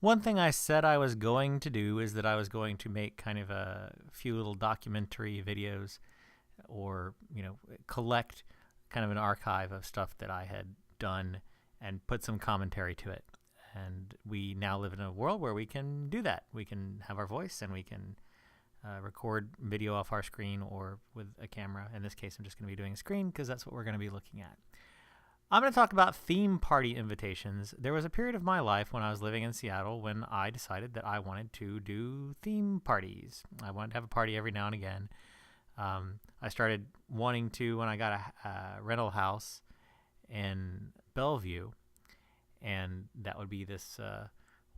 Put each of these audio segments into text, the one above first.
One thing I said I was going to do is that I was going to make kind of a few little documentary videos or, collect kind of an archive of stuff that I had done and put some commentary to it. And we now live in a world where we can do that. We can have our voice and we can record video off our screen or with a camera. In this case, I'm just going to be doing a screen because that's what we're going to be looking at. I'm going to talk about theme party invitations. There was a period of my life when I was living in Seattle when I decided that I wanted to do theme parties. I wanted to have a party every now and again. I started wanting to when I got a rental house in Bellevue, and that would be this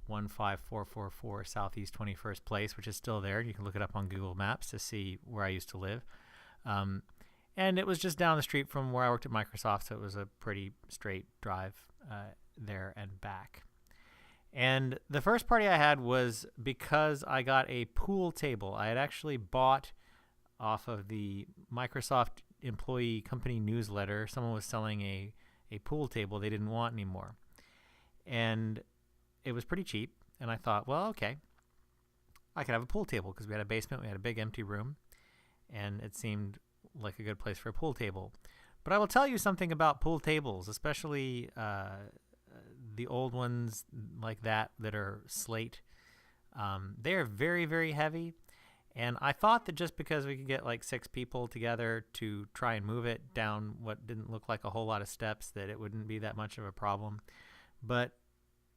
15444 Southeast 21st Place, which is still there. You can look it up on Google Maps to see where I used to live. And it was just down the street from where I worked at Microsoft, so it was a pretty straight drive there and back. And the first party I had was because I got a pool table. I had actually bought off of the Microsoft employee company newsletter. Someone was selling a pool table they didn't want anymore. And it was pretty cheap. And I thought, well, okay, I could have a pool table because we had a basement. We had a big empty room. And it seemed like a good place for a pool table. But I will tell you something about pool tables, especially the old ones like that are slate. They are very, very heavy. And I thought that just because we could get like 6 people together to try and move it down what didn't look like a whole lot of steps, that it wouldn't be that much of a problem. But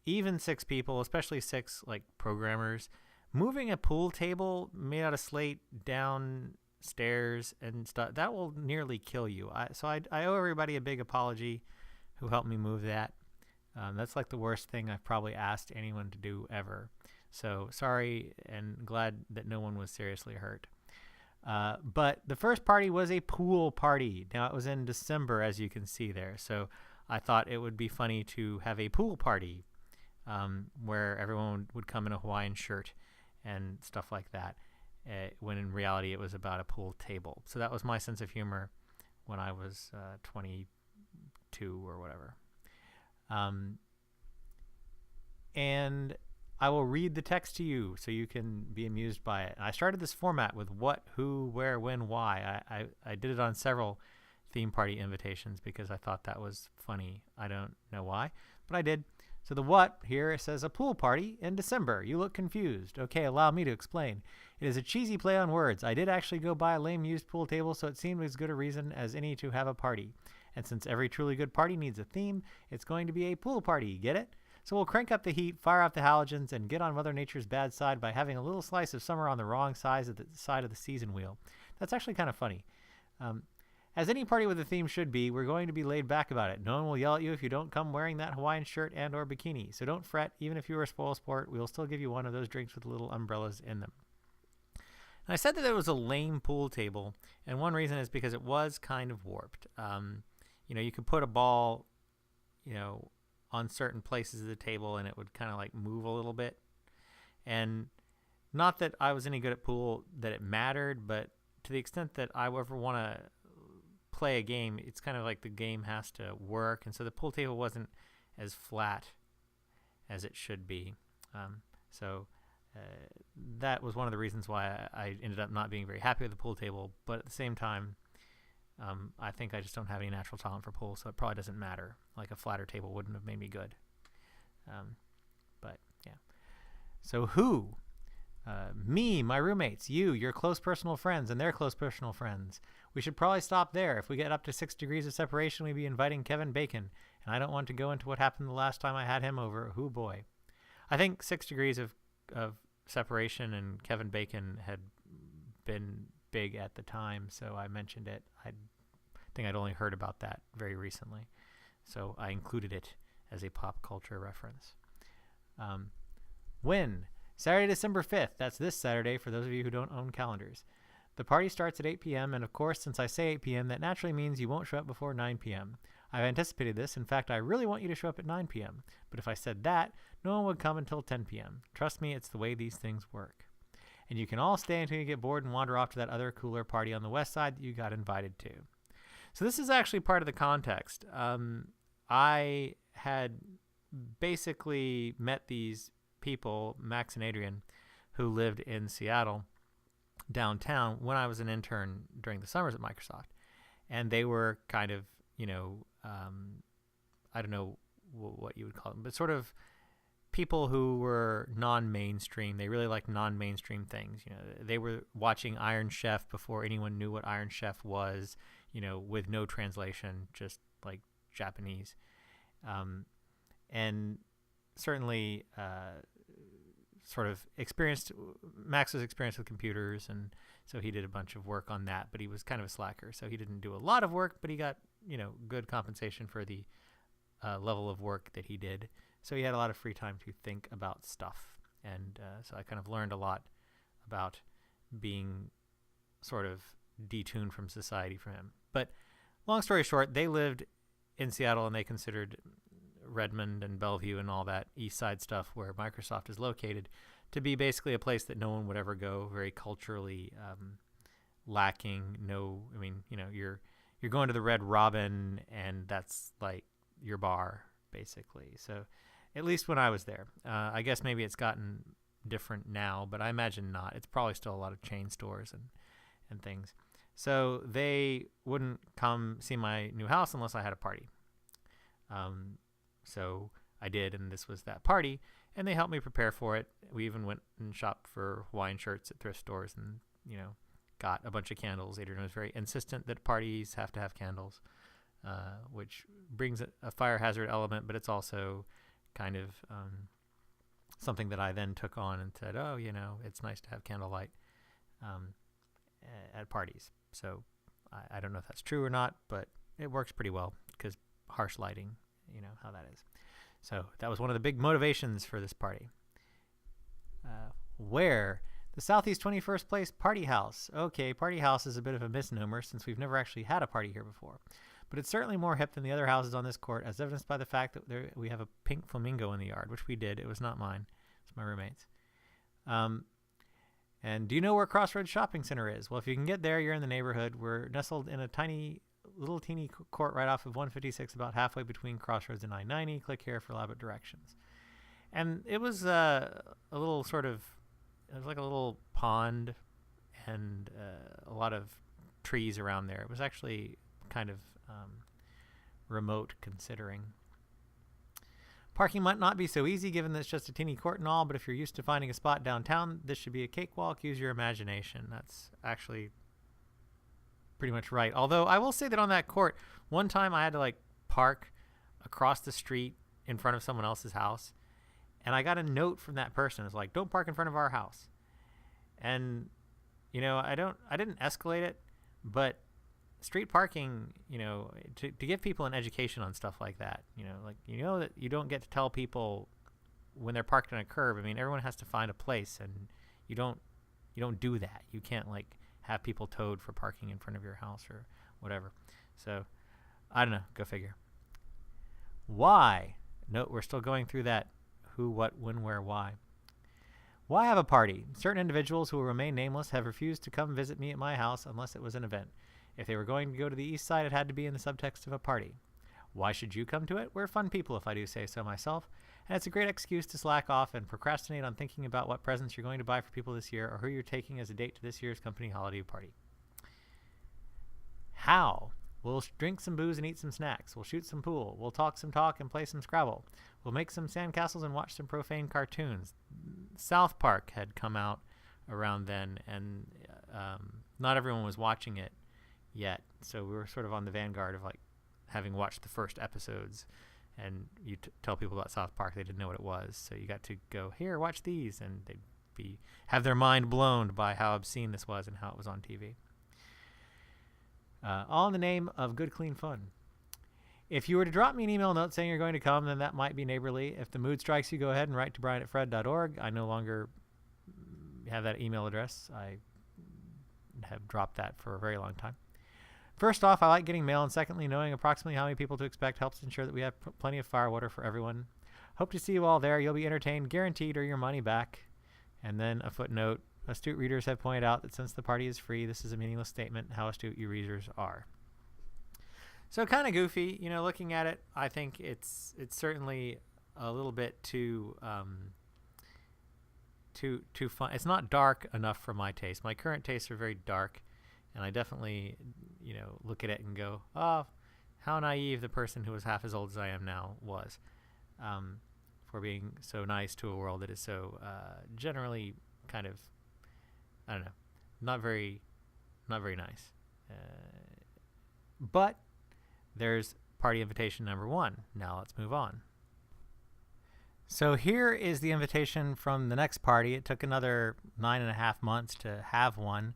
even 6 people, especially 6 like programmers, moving a pool table made out of slate down stairs and stuff, that will nearly kill you. So I owe everybody a big apology who helped me move that. That's like the worst thing I've probably asked anyone to do ever. So sorry, and glad that no one was seriously hurt. But the first party was a pool party. Now, it was in December, as you can see there. So I thought it would be funny to have a pool party where everyone would come in a Hawaiian shirt and stuff like that, when in reality it was about a pool table. So that was my sense of humor when I was 22 or whatever. And I will read the text to you so you can be amused by it. And I started this format with what, who, where, when, why. I did it on several theme party invitations because I thought that was funny. I don't know why, but I did. So the what here, it says a pool party in December. You look confused. Okay, allow me to explain. It is a cheesy play on words. I did actually go buy a lame used pool table, so it seemed as good a reason as any to have a party. And since every truly good party needs a theme, it's going to be a pool party. Get it? So we'll crank up the heat, fire off the halogens, and get on Mother Nature's bad side by having a little slice of summer on the wrong side of the season wheel. That's actually kind of funny. As any party with a theme should be, we're going to be laid back about it. No one will yell at you if you don't come wearing that Hawaiian shirt and or bikini. So don't fret. Even if you were a spoil sport, we will still give you one of those drinks with little umbrellas in them. And I said that it was a lame pool table, and one reason is because it was kind of warped. You could put a ball, on certain places of the table, and it would kind of like move a little bit. And not that I was any good at pool that it mattered, but to the extent that I ever want to play a game, it's kind of like the game has to work, and so the pool table wasn't as flat as it should be. So that was one of the reasons why I ended up not being very happy with the pool table. But at the same time, I think I just don't have any natural talent for pool, so it probably doesn't matter. Like a flatter table wouldn't have made me good. But yeah. So who? Me, my roommates, you, your close personal friends, and their close personal friends. We should probably stop there. If we get up to 6 degrees of separation, we'd be inviting Kevin Bacon, and I don't want to go into what happened the last time I had him over. Hoo boy. I think 6 degrees of separation and Kevin Bacon had been big at the time, so I mentioned it. I think I'd only heard about that very recently, so I included it as a pop culture reference. When? Saturday, December 5th. That's this Saturday for those of you who don't own calendars. The party starts at 8 p.m., and of course, since I say 8 p.m., that naturally means you won't show up before 9 p.m. I've anticipated this. In fact, I really want you to show up at 9 p.m., but if I said that, no one would come until 10 p.m. Trust me, it's the way these things work. And you can all stay until you get bored and wander off to that other cooler party on the west side that you got invited to. So this is actually part of the context. I had basically met these people, Max and Adrian, who lived in Seattle downtown when I was an intern during the summers at Microsoft. And they were kind of, I don't know what you would call them, but sort of people who were non-mainstream. They really liked non-mainstream things. They were watching Iron Chef before anyone knew what Iron Chef was, with no translation, just like Japanese. And certainly sort of Max was experienced with computers, and so he did a bunch of work on that, but he was kind of a slacker, so he didn't do a lot of work, but he got, good compensation for the level of work that he did. So he had a lot of free time to think about stuff. And so I kind of learned a lot about being sort of detuned from society from him. But long story short, they lived in Seattle, and they considered Redmond and Bellevue and all that east side stuff where Microsoft is located to be basically a place that no one would ever go, very culturally lacking. You're going to the Red Robin, and that's like your bar, basically. So at least when I was there. I guess maybe it's gotten different now, but I imagine not. It's probably still a lot of chain stores and things. So they wouldn't come see my new house unless I had a party. So I did, and this was that party, and they helped me prepare for it. We even went and shopped for Hawaiian shirts at thrift stores and, got a bunch of candles. Adrian was very insistent that parties have to have candles, which brings a fire hazard element, but it's also kind of something that I then took on and said, it's nice to have candlelight at parties. So I don't know if that's true or not, but it works pretty well because harsh lighting, how that is. So that was one of the big motivations for this party. Where? The Southeast 21st Place Party House. Okay, Party House is a bit of a misnomer since we've never actually had a party here before. But it's certainly more hip than the other houses on this court, as evidenced by the fact that we have a pink flamingo in the yard, which we did. It was not mine. It's my roommate's. And do you know where Crossroads Shopping Center is? Well, if you can get there, you're in the neighborhood. We're nestled in a little teeny court right off of 156, about halfway between Crossroads and I-90. Click here for elaborate directions. And it was a little it was like a little pond and a lot of trees around there. It was actually kind of remote considering. Parking might not be so easy given that it's just a teeny court and all, but if you're used to finding a spot downtown, this should be a cakewalk. Use your imagination. That's actually pretty much right. Although I will say that on that court, one time I had to park across the street in front of someone else's house, and I got a note from that person. It's like, don't park in front of our house. And I didn't escalate it, but street parking, to give people an education on stuff like that, that you don't get to tell people when they're parked on a curb. I mean, everyone has to find a place, and you don't do that. You can't have people towed for parking in front of your house or whatever. So I don't know, go figure. Why? No, we're still going through that who, what, when, where, why. Why have a party? Certain individuals who will remain nameless have refused to come visit me at my house unless it was an event. If they were going to go to the east side, it had to be in the subtext of a party. Why should you come to it? We're fun people, if I do say so myself, and it's a great excuse to slack off and procrastinate on thinking about what presents you're going to buy for people this year or who you're taking as a date to this year's company holiday party. How? We'll drink some booze and eat some snacks. We'll shoot some pool. We'll talk some talk and play some Scrabble. We'll make some sandcastles and watch some profane cartoons. South Park had come out around then, and not everyone was watching it yet. So we were sort of on the vanguard of having watched the first episodes, and you tell people about South Park, they didn't know what it was. So you got to go, here, watch these, and they'd have their mind blown by how obscene this was and how it was on TV. All in the name of good, clean fun. If you were to drop me an email note saying you're going to come, then that might be neighborly. If the mood strikes you, go ahead and write to brian@fred.org. I no longer have that email address. I have dropped that for a very long time. First off, I like getting mail, and secondly, knowing approximately how many people to expect helps ensure that we have plenty of firewater for everyone. Hope to see you all there. You'll be entertained, guaranteed, or your money back. And then a footnote. Astute readers have pointed out that since the party is free, this is a meaningless statement. How astute you readers are. So kind of goofy, looking at it, I think it's certainly a little bit too too fun. It's not dark enough for my taste. My current tastes are very dark, and I definitely, look at it and go, oh, how naive the person who was half as old as I am now was, for being so nice to a world that is so generally kind of, I don't know, not very nice. But there's party invitation number 1. Now let's move on. So here is the invitation from the next party. It took another 9.5 months to have one.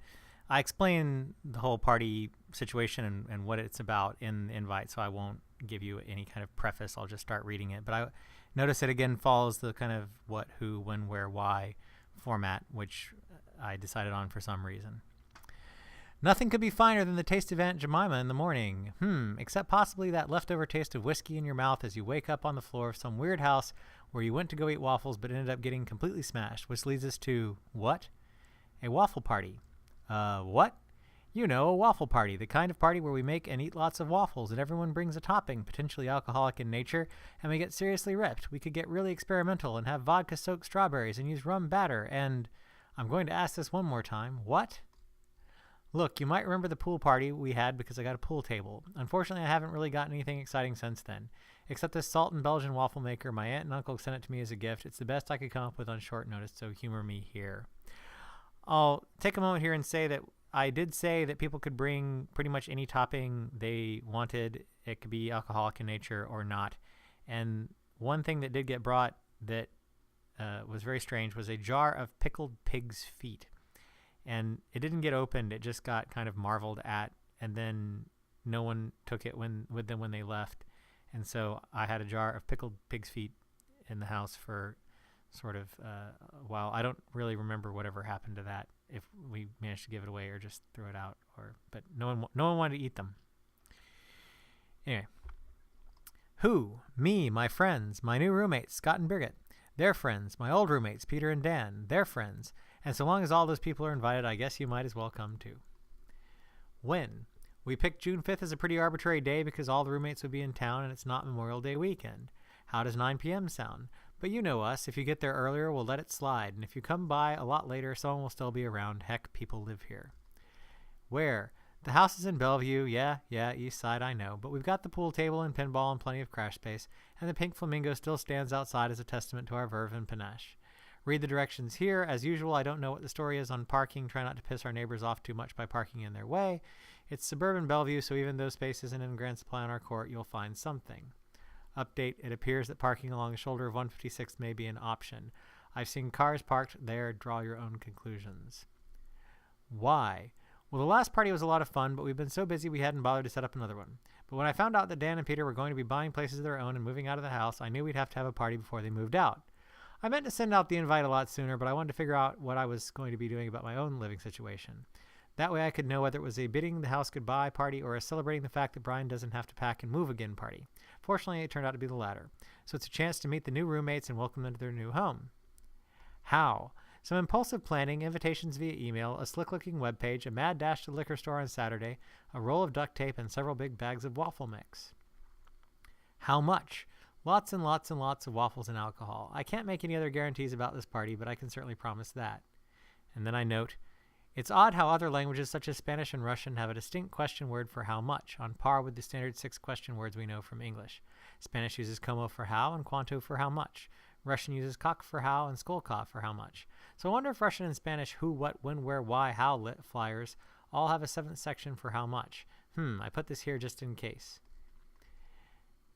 I explain the whole party situation and what it's about in the invite, so I won't give you any kind of preface. I'll just start reading it. But I notice it again follows the kind of what, who, when, where, why format, which I decided on for some reason. Nothing could be finer than the taste of Aunt Jemima in the morning. Except possibly that leftover taste of whiskey in your mouth as you wake up on the floor of some weird house where you went to go eat waffles but ended up getting completely smashed, which leads us to, what? A waffle party. What? You know, a waffle party, the kind of party where we make and eat lots of waffles and everyone brings a topping, potentially alcoholic in nature, and we get seriously ripped. We could get really experimental and have vodka-soaked strawberries and use rum batter and... I'm going to ask this one more time. What? Look, you might remember the pool party we had because I got a pool table. Unfortunately, I haven't really gotten anything exciting since then, except this salt and Belgian waffle maker. My aunt and uncle sent it to me as a gift. It's the best I could come up with on short notice, so humor me here. I'll take a moment here and say that I did say that people could bring pretty much any topping they wanted. It could be alcoholic in nature or not. And one thing that did get brought that was very strange was a jar of pickled pig's feet. And it didn't get opened. It just got kind of marveled at, and then no one took it with them when they left. And so I had a jar of pickled pig's feet in the house for sort of a while. I don't really remember whatever happened to that, if we managed to give it away or just threw it out, but no one wanted to eat them. Anyway. Who? Me, my friends, my new roommates, Scott and Birgit. Their friends, my old roommates, Peter and Dan, their friends. And so long as all those people are invited, I guess you might as well come too. When? We picked June 5th as a pretty arbitrary day because all the roommates would be in town and it's not Memorial Day weekend. How does 9 p.m. sound? But you know us. If you get there earlier, we'll let it slide. And if you come by a lot later, someone will still be around. Heck, people live here. Where? The house is in Bellevue. Yeah, east side, I know. But we've got the pool table and pinball and plenty of crash space. And the pink flamingo still stands outside as a testament to our verve and panache. Read the directions here. As usual, I don't know what the story is on parking. Try not to piss our neighbors off too much by parking in their way. It's suburban Bellevue, so even though space isn't in grand supply on our court, you'll find something. Update, it appears that parking along the shoulder of 156th may be an option. I've seen cars parked there. Draw your own conclusions. Why? Well, the last party was a lot of fun, but we've been so busy we hadn't bothered to set up another one. But when I found out that Dan and Peter were going to be buying places of their own and moving out of the house, I knew we'd have to have a party before they moved out. I meant to send out the invite a lot sooner, but I wanted to figure out what I was going to be doing about my own living situation. That way I could know whether it was a bidding the house goodbye party or a celebrating the fact that Brian doesn't have to pack and move again party. Fortunately, it turned out to be the latter. So it's a chance to meet the new roommates and welcome them to their new home. How? Some impulsive planning, invitations via email, a slick-looking webpage, a mad dash to the liquor store on Saturday, a roll of duct tape, and several big bags of waffle mix. How much? Lots and lots and lots of waffles and alcohol. I can't make any other guarantees about this party, but I can certainly promise that. And then I note, it's odd how other languages such as Spanish and Russian have a distinct question word for how much, on par with the standard 6 question words we know from English. Spanish uses como for how and cuanto for how much. Russian uses kak for how and skolka for how much. So I wonder if Russian and Spanish who, what, when, where, why, how lit flyers all have a 7th section for how much. I put this here just in case.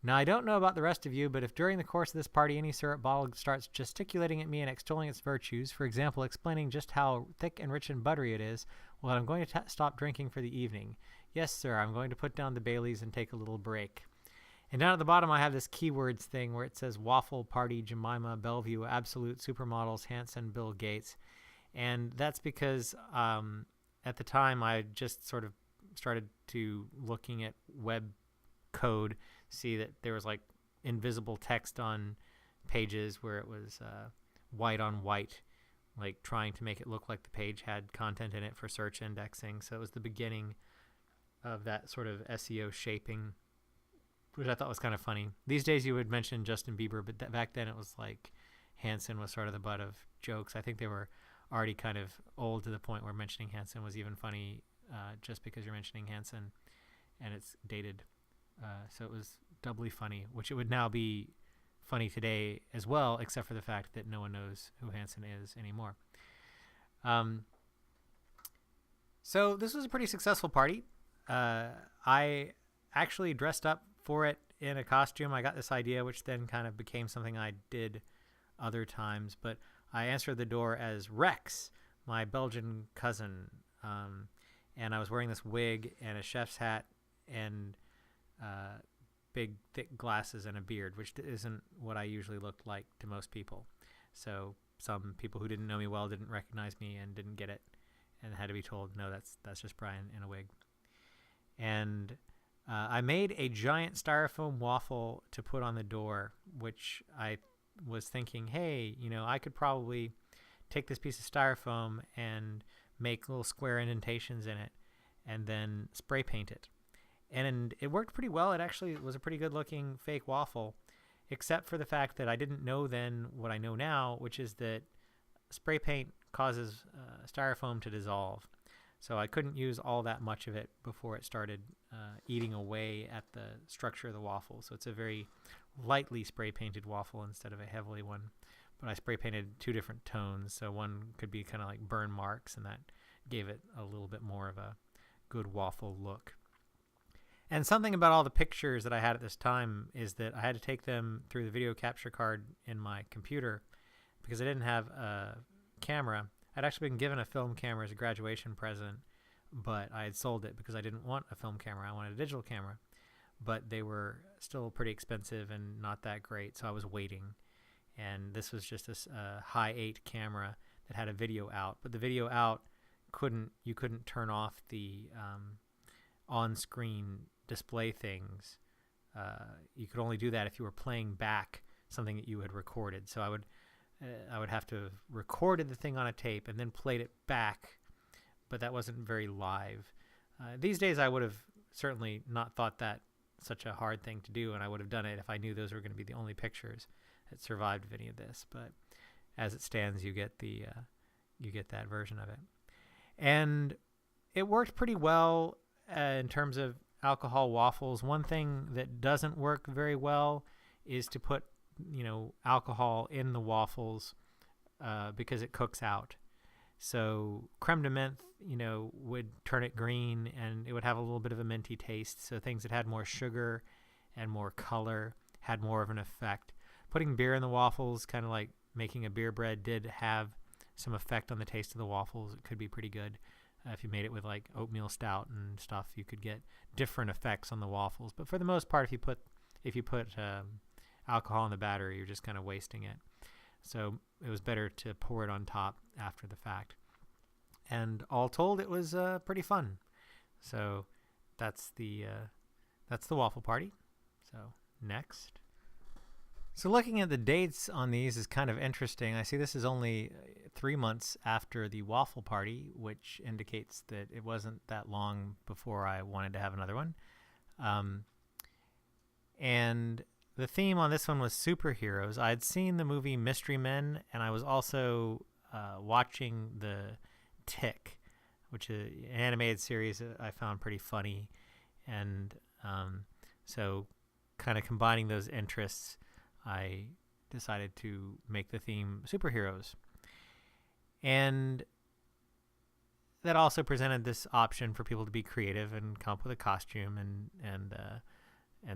Now, I don't know about the rest of you, but if during the course of this party any syrup bottle starts gesticulating at me and extolling its virtues, for example, explaining just how thick and rich and buttery it is, well, I'm going to stop drinking for the evening. Yes, sir, I'm going to put down the Baileys and take a little break. And down at the bottom, I have this keywords thing where it says waffle party, Jemima, Bellevue, Absolute, Supermodels, Hanson, Bill Gates. And that's because at the time I just sort of started to looking at web code, see that there was like invisible text on pages where it was white on white, like trying to make it look like the page had content in it for search indexing. So it was the beginning of that sort of SEO shaping, which I thought was kind of funny. These days you would mention Justin Bieber, but back then it was like Hansen was sort of the butt of jokes. I think they were already kind of old to the point where mentioning Hansen was even funny just because you're mentioning Hansen and it's dated. So it was doubly funny, which it would now be funny today as well, except for the fact that no one knows who Hansen is anymore. So this was a pretty successful party. I actually dressed up for it in a costume. I got this idea, which then kind of became something I did other times, but I answered the door as Rex, my Belgian cousin, and I was wearing this wig and a chef's hat and big thick glasses and a beard, which isn't what I usually looked like to most people. So some people who didn't know me well didn't recognize me and didn't get it, and had to be told, no, that's just Brian in a wig. And I made a giant styrofoam waffle to put on the door, which I was thinking, hey, I could probably take this piece of styrofoam and make little square indentations in it and then spray paint it. And it worked pretty well. It actually was a pretty good looking fake waffle, except for the fact that I didn't know then what I know now, which is that spray paint causes styrofoam to dissolve. So I couldn't use all that much of it before it started eating away at the structure of the waffle. So it's a very lightly spray painted waffle instead of a heavily one. But I spray painted 2 different tones. So one could be kind of like burn marks, and that gave it a little bit more of a good waffle look. And something about all the pictures that I had at this time is that I had to take them through the video capture card in my computer because I didn't have a camera. I'd actually been given a film camera as a graduation present, but I had sold it because I didn't want a film camera. I wanted a digital camera, but they were still pretty expensive and not that great, so I was waiting. And this was just a high 8 camera that had a video out, but the video out you couldn't turn off the on-screen display things. You could only do that if you were playing back something that you had recorded. So I would have to have recorded the thing on a tape and then played it back, but that wasn't very live. These days I would have certainly not thought that such a hard thing to do, and I would have done it if I knew those were going to be the only pictures that survived of any of this. But as it stands, you get that version of it, and it worked pretty well in terms of alcohol waffles. One thing that doesn't work very well is to put alcohol in the waffles because it cooks out. So creme de menthe would turn it green, and it would have a little bit of a minty taste. So things that had more sugar and more color had more of an effect. Putting beer in the waffles, kind of like making a beer bread, did have some effect on the taste of the waffles. It could be pretty good. If you made it with like oatmeal stout and stuff, you could get different effects on the waffles. But for the most part, if you put alcohol in the batter, you're just kind of wasting it. So it was better to pour it on top after the fact. And all told, it was pretty fun. So that's the waffle party. So next. So looking at the dates on these is kind of interesting. I see this is only 3 months after the waffle party, which indicates that it wasn't that long before I wanted to have another one. And the theme on this one was superheroes. I had seen the movie Mystery Men, and I was also watching The Tick, which is an animated series that I found pretty funny. And so kind of combining those interests, I decided to make the theme superheroes. And that also presented this option for people to be creative and come up with a costume, and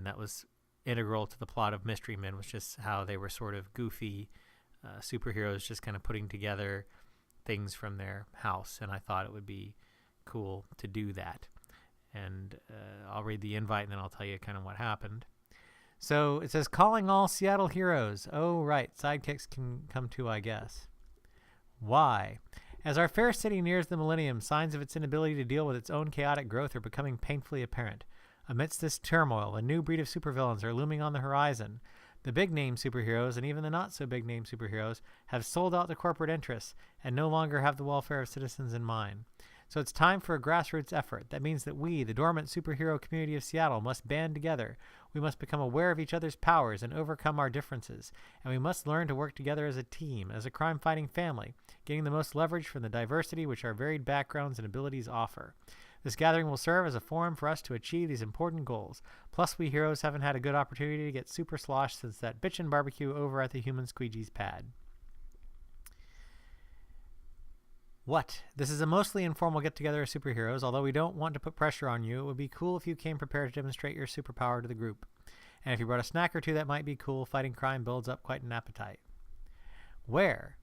that was integral to the plot of Mystery Men, was just how they were sort of goofy superheroes just kind of putting together things from their house, and I thought it would be cool to do that. And I'll read the invite and then I'll tell you kind of what happened. So it says, calling all Seattle heroes. Oh, right. Sidekicks can come too, I guess. Why? As our fair city nears the millennium, signs of its inability to deal with its own chaotic growth are becoming painfully apparent. Amidst this turmoil, a new breed of supervillains are looming on the horizon. The big-name superheroes and even the not-so-big-name superheroes have sold out to corporate interests and no longer have the welfare of citizens in mind. So it's time for a grassroots effort. That means that we, the dormant superhero community of Seattle, must band together. We must become aware of each other's powers and overcome our differences, and we must learn to work together as a team, as a crime-fighting family, getting the most leverage from the diversity which our varied backgrounds and abilities offer. This gathering will serve as a forum for us to achieve these important goals. Plus, we heroes haven't had a good opportunity to get super sloshed since that bitchin' barbecue over at the Human Squeegee's pad. What? This is a mostly informal get-together of superheroes. Although we don't want to put pressure on you, it would be cool if you came prepared to demonstrate your superpower to the group. And if you brought a snack or two, that might be cool. Fighting crime builds up quite an appetite. Where?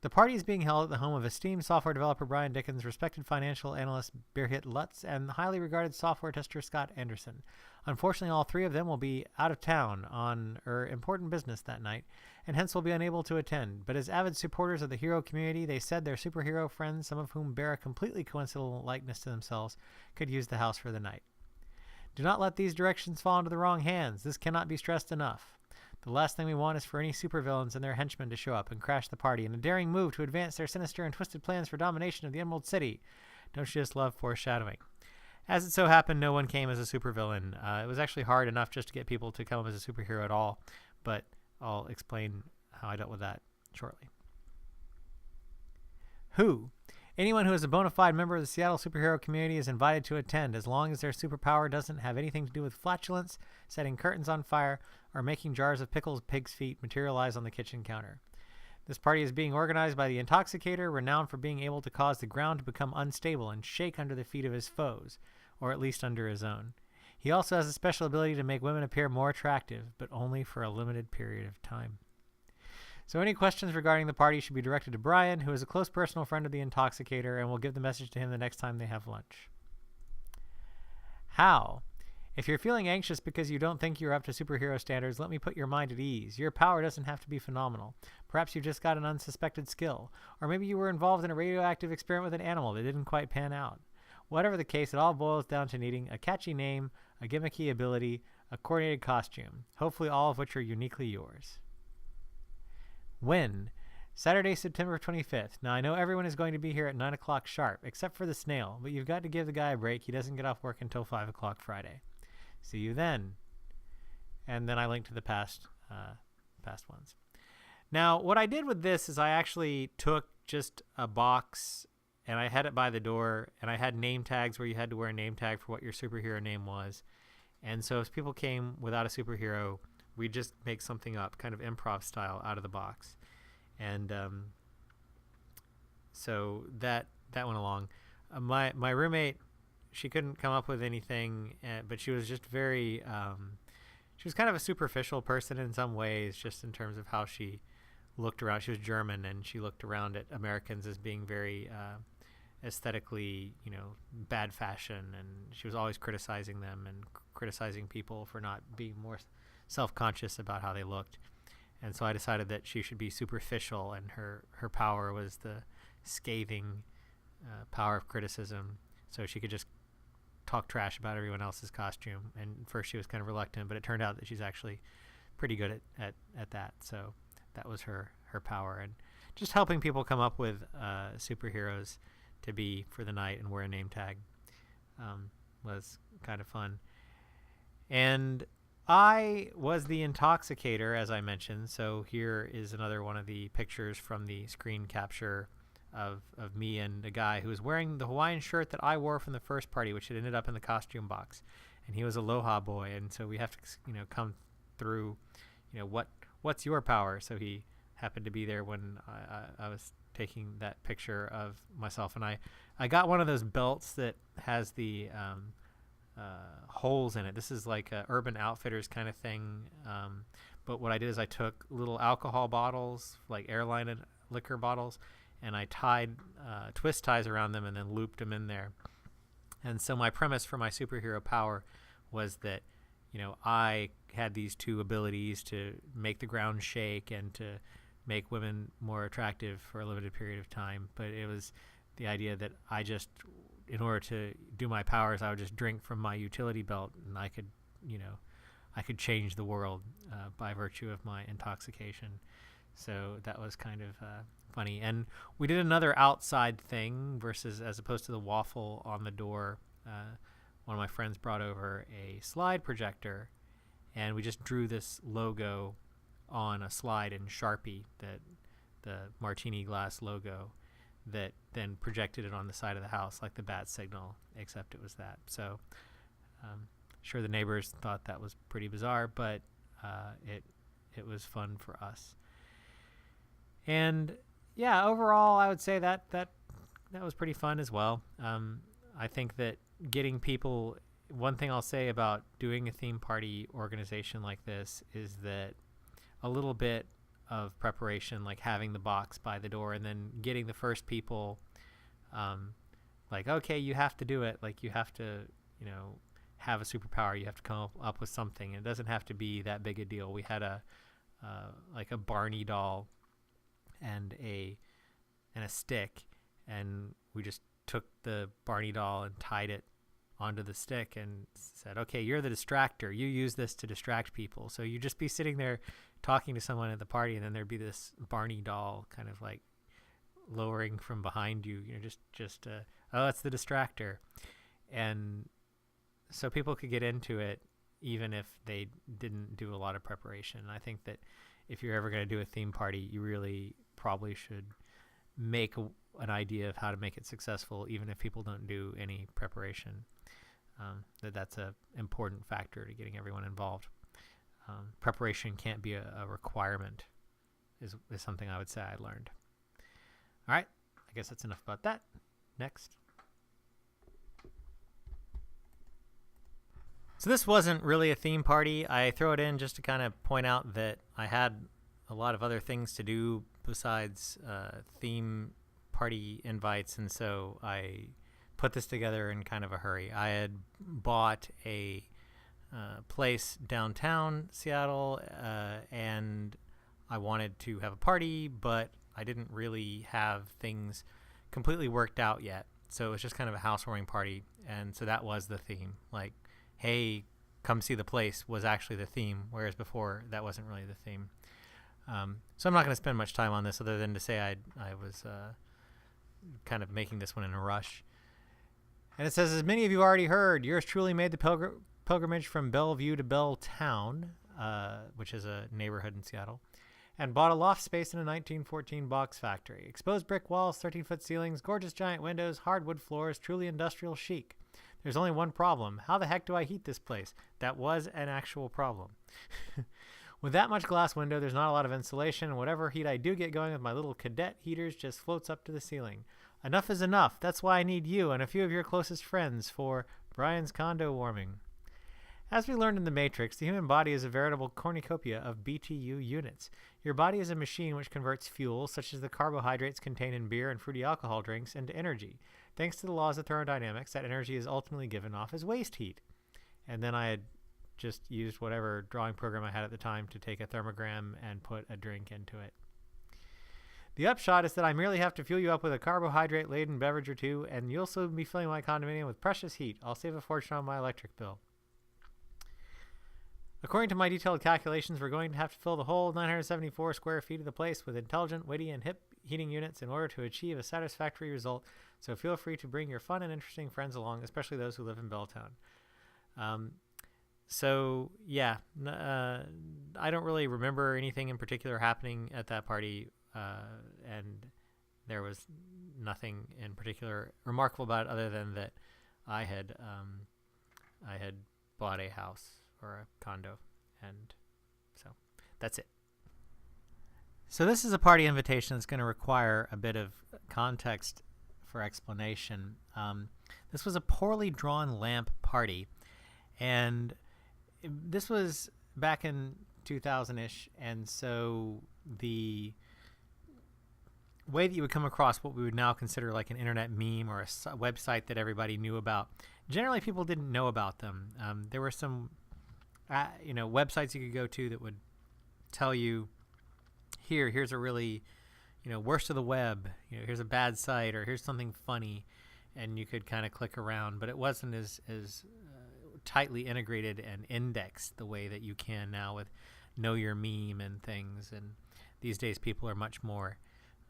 The party is being held at the home of esteemed software developer Brian Dickens, respected financial analyst Birgit Lutz, and highly regarded software tester Scott Anderson. Unfortunately, all three of them will be out of town on important business that night, and hence will be unable to attend. But as avid supporters of the hero community, they said their superhero friends, some of whom bear a completely coincidental likeness to themselves, could use the house for the night. Do not let these directions fall into the wrong hands. This cannot be stressed enough. The last thing we want is for any supervillains and their henchmen to show up and crash the party in a daring move to advance their sinister and twisted plans for domination of the Emerald City. Don't you just love foreshadowing? As it so happened, no one came as a supervillain. It was actually hard enough just to get people to come as a superhero at all, but I'll explain how I dealt with that shortly. Who? Anyone who is a bona fide member of the Seattle superhero community is invited to attend, as long as their superpower doesn't have anything to do with flatulence, setting curtains on fire, or making jars of pickles pig's feet materialize on the kitchen counter. This party is being organized by the Intoxicator, renowned for being able to cause the ground to become unstable and shake under the feet of his foes, or at least under his own. He also has a special ability to make women appear more attractive, but only for a limited period of time. So any questions regarding the party should be directed to Brian, who is a close personal friend of the Intoxicator, and will give the message to him the next time they have lunch. How? If you're feeling anxious because you don't think you're up to superhero standards, let me put your mind at ease. Your power doesn't have to be phenomenal. Perhaps you've just got an unsuspected skill, or maybe you were involved in a radioactive experiment with an animal that didn't quite pan out. Whatever the case, it all boils down to needing a catchy name, a gimmicky ability, a coordinated costume, hopefully all of which are uniquely yours. When? Saturday, September 25th. Now, I know everyone is going to be here at 9 o'clock sharp, except for the snail, but you've got to give the guy a break. He doesn't get off work until 5 o'clock Friday. See you then. And then I linked to the past ones. Now, what I did with this is I actually took just a box and I had it by the door, and I had name tags where you had to wear a name tag for what your superhero name was. And so if people came without a superhero, we just make something up, kind of improv style, out of the box. And so that went along. My roommate, she couldn't come up with anything, but she was just very, she was kind of a superficial person in some ways, just in terms of how she looked around. She was German, and she looked around at Americans as being very aesthetically, bad fashion, and she was always criticizing them and criticizing people for not being more self-conscious about how they looked. And so I decided that she should be superficial, and her power was the scathing power of criticism, so she could just talk trash about everyone else's costume. And first she was kind of reluctant, but it turned out that she's actually pretty good at that. So that was her power, and just helping people come up with superheroes to be for the night and wear a name tag was kind of fun. And I was the Intoxicator, as I mentioned, so here is another one of the pictures from the screen capture of me and a guy who was wearing the Hawaiian shirt that I wore from the first party, which had ended up in the costume box. And he was Aloha Boy, and so we have to come through, what's your power? So he happened to be there when I was taking that picture of myself, and I got one of those belts that has the holes in it. This is like a Urban Outfitters kind of thing, but what I did is I took little alcohol bottles, like airline liquor bottles, and I tied twist ties around them and then looped them in there. And so my premise for my superhero power was that I had these two abilities to make the ground shake and to make women more attractive for a limited period of time. But it was the idea that I just, in order to do my powers, I would just drink from my utility belt, and I could change the world by virtue of my intoxication. So that was kind of funny. And we did another outside thing as opposed to the waffle on the door. One of my friends brought over a slide projector, and we just drew this logo on a slide in Sharpie, that the martini glass logo, that then projected it on the side of the house like the bat signal, except it was that. So sure, the neighbors thought that was pretty bizarre, but it was fun for us. And yeah, overall, I would say that was pretty fun as well. I think that getting people, one thing I'll say about doing a theme party organization like this is that a little bit of preparation, like having the box by the door and then getting the first people, like, okay, you have to do it. Like, you have to, have a superpower. You have to come up with something. It doesn't have to be that big a deal. We had like a Barney doll and a stick, and we just took the Barney doll and tied it onto the stick and said, okay, you're the distractor. You use this to distract people. So you just be sitting there talking to someone at the party, and then there'd be this Barney doll kind of like lowering from behind you, oh, it's the distractor. And so people could get into it even if they didn't do a lot of preparation. And I think that if you're ever going to do a theme party, you really probably should make an idea of how to make it successful, even if people don't do any preparation. That's an important factor to getting everyone involved. Preparation can't be a requirement, is something I would say I learned. All right, I guess that's enough about that. Next. So this wasn't really a theme party. I throw it in just to kind of point out that I had a lot of other things to do besides theme party invites, and so I put this together in kind of a hurry. I had bought a place downtown Seattle, and I wanted to have a party, but I didn't really have things completely worked out yet. So it was just kind of a housewarming party, and so that was the theme. Like, hey, come see the place was actually the theme, whereas before that wasn't really the theme. So I'm not going to spend much time on this other than to say I was kind of making this one in a rush. And it says, as many of you already heard, yours truly made the pilgrimage from Bellevue to Belltown, which is a neighborhood in Seattle, and bought a loft space in a 1914 box factory. Exposed brick walls, 13-foot ceilings, gorgeous giant windows, hardwood floors, truly industrial chic. There's only one problem. How the heck do I heat this place? That was an actual problem. With that much glass window, there's not a lot of insulation, and whatever heat I do get going with my little cadet heaters just floats up to the ceiling. Enough is enough. That's why I need you and a few of your closest friends for Brian's condo warming. As we learned in The Matrix, the human body is a veritable cornucopia of BTU units. Your body is a machine which converts fuel, such as the carbohydrates contained in beer and fruity alcohol drinks, into energy. Thanks to the laws of thermodynamics, that energy is ultimately given off as waste heat. And then I had just used whatever drawing program I had at the time to take a thermogram and put a drink into it. The upshot is that I merely have to fuel you up with a carbohydrate-laden beverage or two, and you'll soon be filling my condominium with precious heat. I'll save a fortune on my electric bill. According to my detailed calculations, we're going to have to fill the whole 974 square feet of the place with intelligent, witty, and hip heating units in order to achieve a satisfactory result, so feel free to bring your fun and interesting friends along, especially those who live in Belltown. So, yeah, I don't really remember anything in particular happening at that party, and there was nothing in particular remarkable about it other than that I had bought a house or a condo, and so that's it. So this is a party invitation that's going to require a bit of context for explanation. This was a poorly drawn lamp party, and this was back in 2000-ish, and so the way that you would come across what we would now consider like an internet meme or a website that everybody knew about, generally people didn't know about them. There were some websites you could go to that would tell you, here's a really, worst of the web, here's a bad site, or here's something funny, and you could kind of click around, but it wasn't as tightly integrated and indexed the way that you can now with Know Your Meme and things. And these days people are much more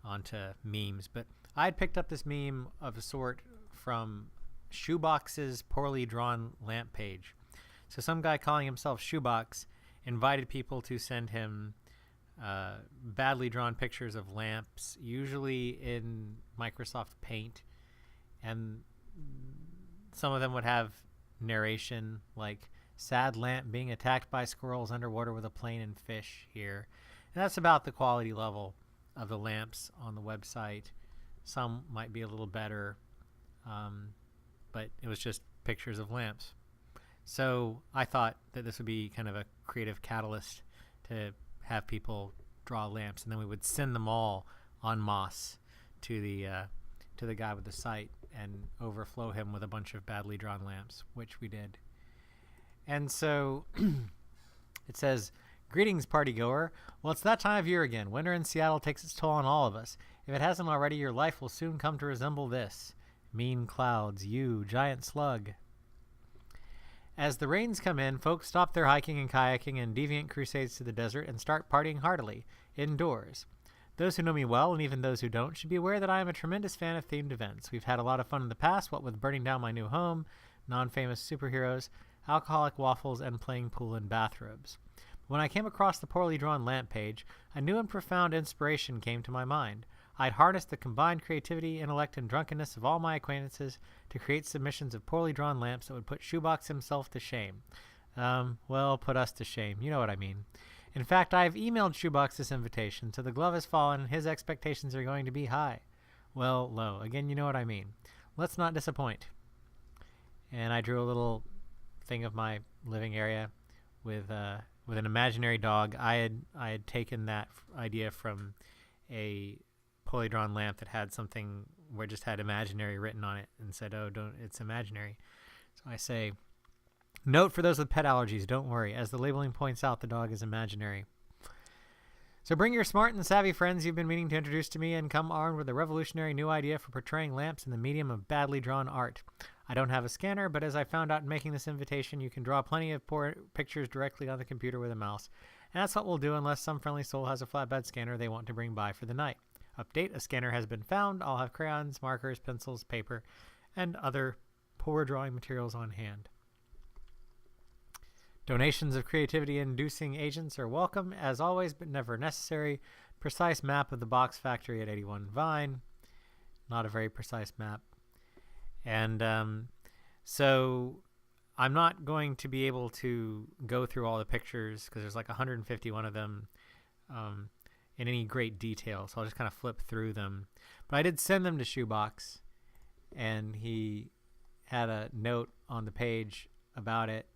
onto memes. But I had picked up this meme of a sort from Shoebox's poorly drawn lamp page. So some guy calling himself Shoebox invited people to send him badly drawn pictures of lamps, usually in Microsoft Paint, and some of them would have narration like sad lamp being attacked by squirrels underwater with a plane and fish here. And that's about the quality level of the lamps on the website. Some might be a little better, but it was just pictures of lamps. So I thought that this would be kind of a creative catalyst to have people draw lamps, and then we would send them all en masse to the guy with the site and overflow him with a bunch of badly drawn lamps, which we did. And so it says, "Greetings, party goer. Well, it's that time of year again. Winter in Seattle takes its toll on all of us. If it hasn't already, your life will soon come to resemble this. Mean clouds, you, giant slug." As the rains come in, folks stop their hiking and kayaking and deviant crusades to the desert and start partying heartily, indoors. Those who know me well, and even those who don't, should be aware that I am a tremendous fan of themed events. We've had a lot of fun in the past, what with burning down my new home, non-famous superheroes, alcoholic waffles, and playing pool in bathrobes. When I came across the poorly drawn lamp page, a new and profound inspiration came to my mind. I'd harnessed the combined creativity, intellect, and drunkenness of all my acquaintances to create submissions of poorly drawn lamps that would put Shoebox himself to shame. Well, put us to shame. You know what I mean. In fact, I have emailed Shoebox this invitation, so the glove has fallen and his expectations are going to be high. Well, low. Again, you know what I mean. Let's not disappoint. And I drew a little thing of my living area with an imaginary dog. I had taken that idea from a poorly drawn lamp that had something where it just had imaginary written on it and said, "Oh, don't, it's imaginary." So I say, "Note for those with pet allergies, don't worry. As the labeling points out, the dog is imaginary." So bring your smart and savvy friends you've been meaning to introduce to me and come armed with a revolutionary new idea for portraying lamps in the medium of badly drawn art. I don't have a scanner, but as I found out in making this invitation, you can draw plenty of poor pictures directly on the computer with a mouse. And that's what we'll do unless some friendly soul has a flatbed scanner they want to bring by for the night. Update, a scanner has been found. I'll have crayons, markers, pencils, paper, and other poor drawing materials on hand. Donations of creativity-inducing agents are welcome, as always, but never necessary. Precise map of the box factory at 81 Vine. Not a very precise map. And so I'm not going to be able to go through all the pictures because there's like 151 of them in any great detail. So I'll just kind of flip through them. But I did send them to Shoebox, and he had a note on the page about it.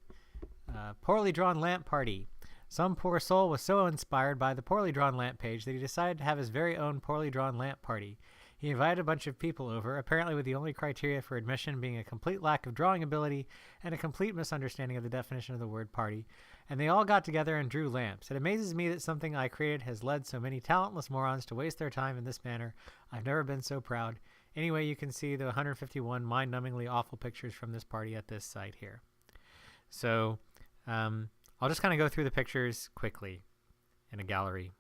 Poorly drawn lamp party. Some poor soul was so inspired by the poorly drawn lamp page that he decided to have his very own poorly drawn lamp party. He invited a bunch of people over, apparently with the only criteria for admission being a complete lack of drawing ability and a complete misunderstanding of the definition of the word party, and they all got together and drew lamps. It amazes me that something I created has led so many talentless morons to waste their time in this manner. I've never been so proud. Anyway, you can see the 151 mind-numbingly awful pictures from this party at this site here. So I'll just kind of go through the pictures quickly in a gallery.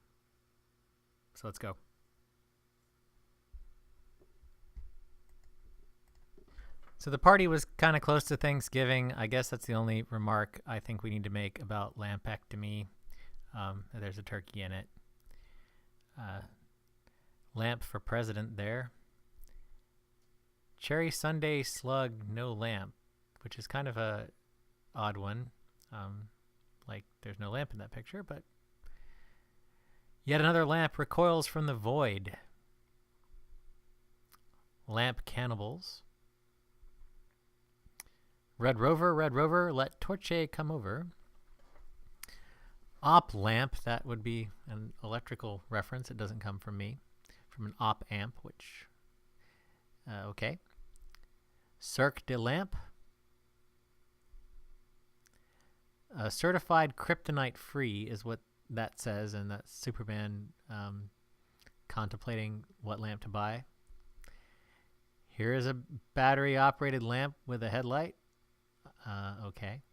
So let's go. So the party was kind of close to Thanksgiving. I guess that's the only remark I think we need to make about lampectomy. There's a turkey in it. Lamp for president there. Cherry Sunday slug, no lamp, which is kind of a odd one. Like there's no lamp in that picture, but yet another lamp recoils from the void. Lamp cannibals. Red Rover, let Torche come over. Op lamp, that would be an electrical reference. It doesn't come from me. From an op amp, which, okay. Cirque de lamp. Certified kryptonite free is what that says, and that's Superman contemplating what lamp to buy. Here is a battery-operated lamp with a headlight. Okay.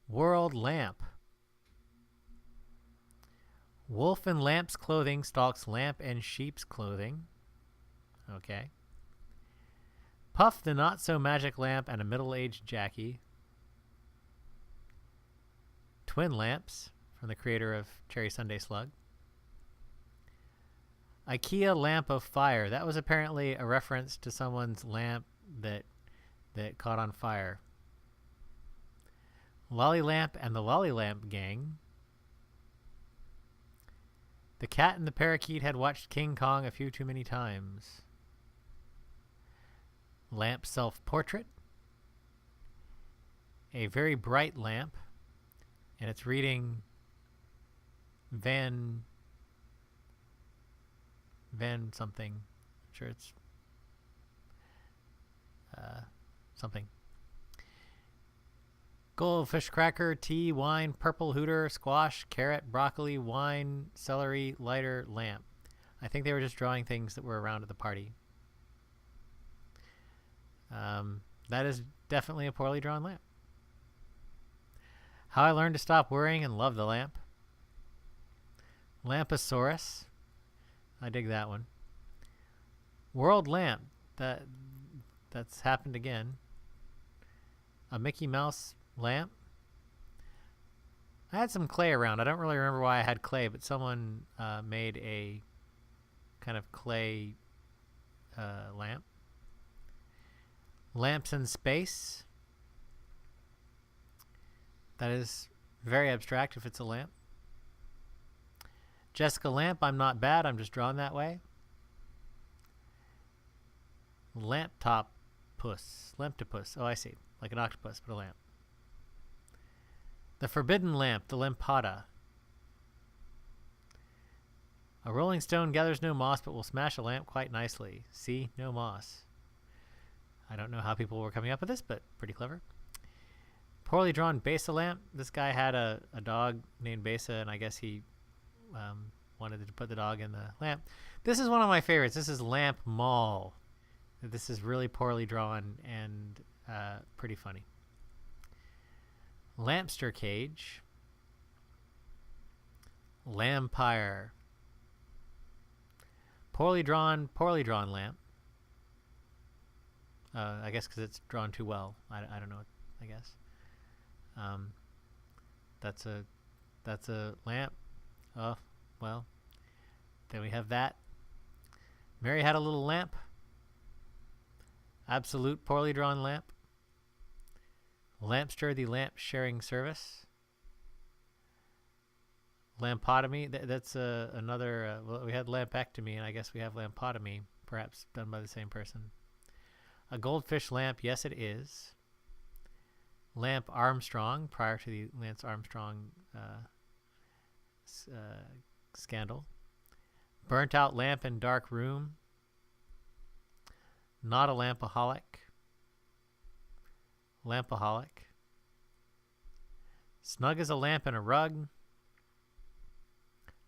World lamp. Wolf in lamp's clothing stalks lamp and sheep's clothing. Okay. Puff the not-so-magic lamp and a middle-aged Jackie. Twin lamps from the creator of Cherry Sundae Slug. IKEA lamp of fire. That was apparently a reference to someone's lamp that caught on fire. Lolly Lamp and the Lolly Lamp Gang. The cat and the parakeet had watched King Kong a few too many times. Lamp self-portrait. A very bright lamp, and it's reading Van something. I'm sure it's something. Goldfish cracker, tea, wine, purple hooter, squash, carrot, broccoli, wine, celery, lighter, lamp. I think they were just drawing things that were around at the party. That is definitely a poorly drawn lamp. How I learned to stop worrying and love the lamp. Lamposaurus. I dig that one. World lamp. That's happened again. A Mickey Mouse lamp. I had some clay around. I don't really remember why I had clay, but someone made a kind of clay lamp. Lamps in space. That is very abstract if it's a lamp. Jessica Lamp, I'm not bad, I'm just drawn that way. Lamptopus. Oh, I see. Like an octopus, but a lamp. The forbidden lamp, the lampada. A rolling stone gathers no moss, but will smash a lamp quite nicely. See, no moss. I don't know how people were coming up with this, but pretty clever. Poorly drawn Besa lamp. This guy had a dog named Besa, and I guess he wanted to put the dog in the lamp. This is one of my favorites. This is Lamp Mall. This is really poorly drawn and pretty funny. Lampster cage. Lampire. Poorly drawn lamp. I guess because it's drawn too well. I don't know. I guess. That's a lamp. Oh, well. Then we have that. Mary had a little lamp. Absolute poorly drawn lamp. Lampster, the lamp sharing service. Lampotomy. That's another. Well, we had lampectomy, and I guess we have lampotomy, perhaps done by the same person. A goldfish lamp. Yes, it is. Lamp Armstrong, prior to the Lance Armstrong scandal. Burnt out lamp in dark room. Not a lampaholic. Lampaholic. Snug as a lamp in a rug.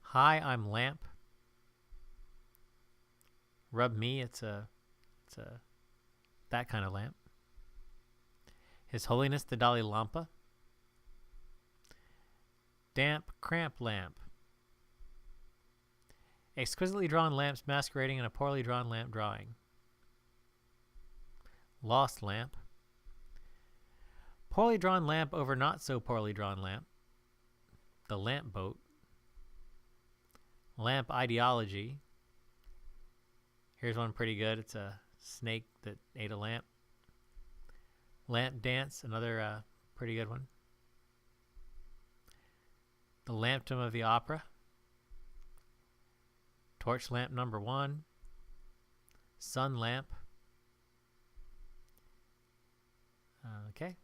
Hi, I'm lamp. Rub me, it's a that kind of lamp. His Holiness the Dalai Lama. Damp cramp lamp. Exquisitely drawn lamps masquerading in a poorly drawn lamp drawing. Lost lamp. Poorly drawn lamp over not so poorly drawn lamp. The lamp boat. Lamp ideology. Here's one pretty good. It's a snake that ate a lamp. Lamp dance, another pretty good one. The Lamptum of the Opera. Torch lamp number 1. Sun lamp. Okay.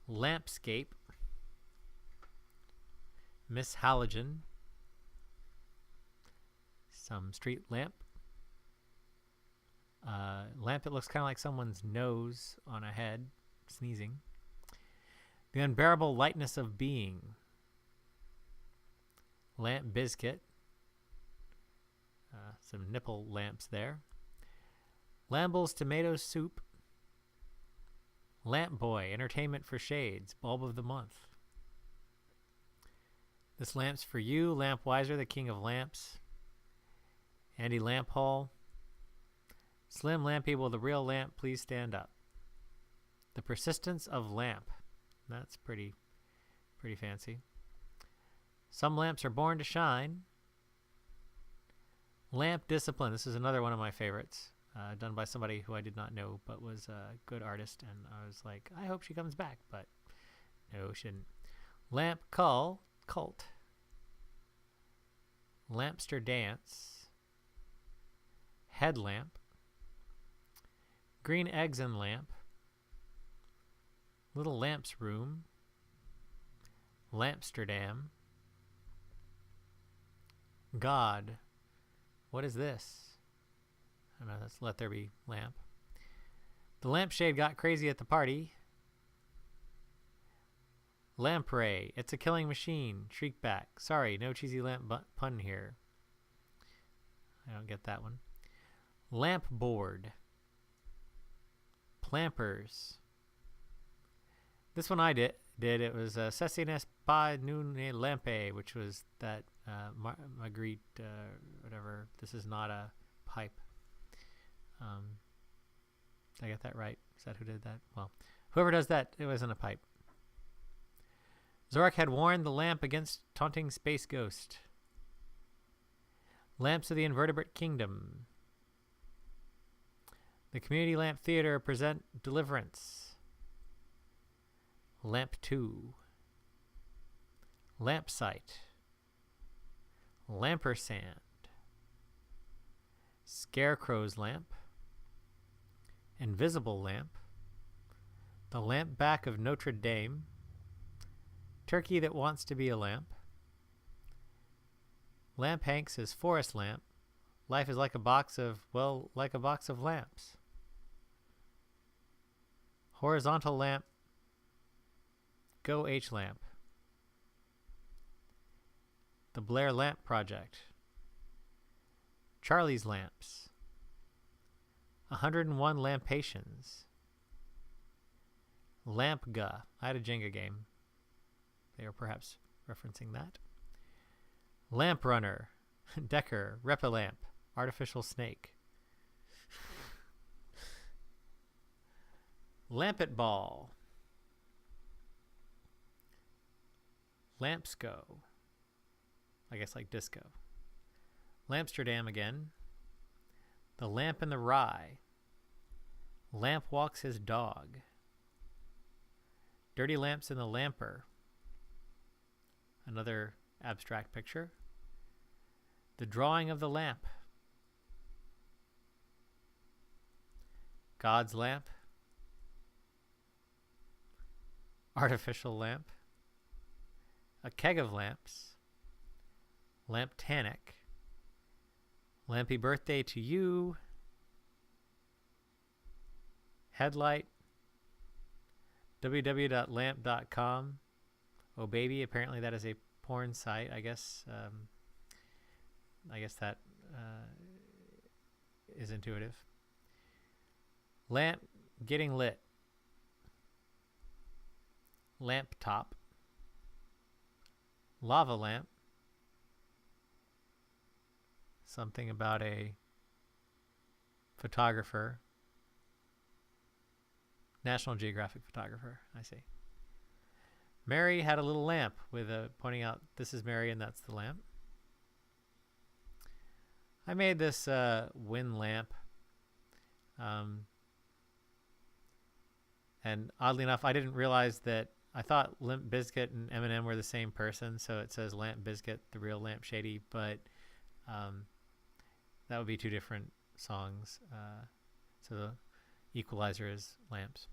Lampscape. Miss Halogen. Some street lamp. Lamp that looks kind of like someone's nose on a head, sneezing. The unbearable lightness of being. Lamp biscuit. Some nipple lamps there. Lamble's tomato soup. Lamp boy, entertainment for shades, bulb of the month. This lamp's for you, Lamp Wiser, the king of lamps. Andy Lamphall. Slim Lampy, will the real lamp please stand up? The persistence of lamp. That's pretty pretty fancy. Some lamps are born to shine. Lamp discipline. This is another one of my favorites, done by somebody who I did not know but was a good artist, and I was like, I hope she comes back, but no, she didn't. Lamp cult. Lampster dance. Headlamp. Green eggs and lamp. Little lamp's room. Lampsterdam. God. What is this? I don't know, that's Let There Be Lamp. The lampshade got crazy at the party. Lamprey. It's a killing machine. Shriek back. Sorry, no cheesy lamp pun here. I don't get that one. Lamp board. Plampers. This one I did. It was Ceci pas nune lampe, which was that Marguerite, whatever. This is not a pipe. Did I get that right? Is that who did that? Well, whoever does that, it wasn't a pipe. Zorak had warned the lamp against taunting space ghost. Lamps of the Invertebrate Kingdom. The Community Lamp Theater present Deliverance. Lamp 2. Lamp Site. Lampersand. Scarecrow's Lamp. Invisible Lamp. The Lamp Back of Notre Dame. Turkey that wants to be a lamp. Lamp Hanks' Forest Lamp. Life is like a box of lamps. Horizontal Lamp. Go H Lamp. The Blair Lamp Project. Charlie's Lamps. 101 Lampations. Lampga. I had a Jenga game. They are perhaps referencing that. Lamp Runner. Decker. Repilamp. Artificial Snake. Lampet Ball. Lampsco. I guess like disco. Lampsterdam again. The Lamp in the Rye. Lamp walks his dog. Dirty Lamps in the Lamper. Another abstract picture. The Drawing of the Lamp. God's Lamp. Artificial Lamp. A Keg of Lamps. Lamptanic. Lampy Birthday to You. Headlight. www.lamp.com. Oh baby, apparently that is a porn site. I guess that is intuitive. Lamp getting lit. Lamp top. Lava lamp. Something about a photographer. National Geographic photographer, I see. Mary had a little lamp with a pointing out this is Mary and that's the lamp. I made this wind lamp. And oddly enough, I didn't realize that I thought Limp Bizkit and Eminem were the same person, so it says Lamp Bizkit, the real Lamp Shady, but that would be two different songs. So the equalizer is lamps.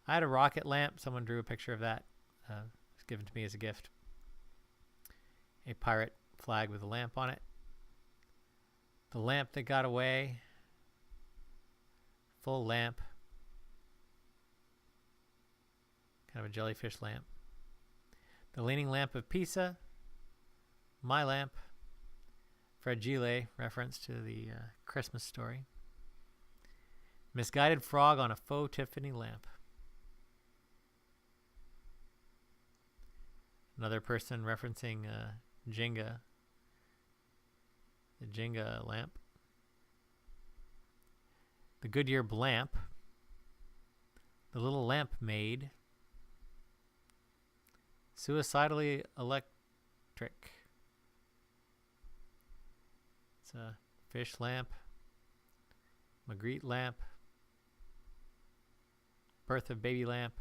I had a rocket lamp. Someone drew a picture of that. It was given to me as a gift. A pirate flag with a lamp on it. The lamp that got away. Full lamp. Kind of a jellyfish lamp. The Leaning Lamp of Pisa. My Lamp. Fragile, reference to the Christmas story. Misguided Frog on a Faux Tiffany Lamp. Another person referencing Jenga. The Jenga lamp. The Goodyear Blamp. The Little Lamp Maid. Suicidally electric. It's a fish lamp, Magritte lamp, birth of baby lamp.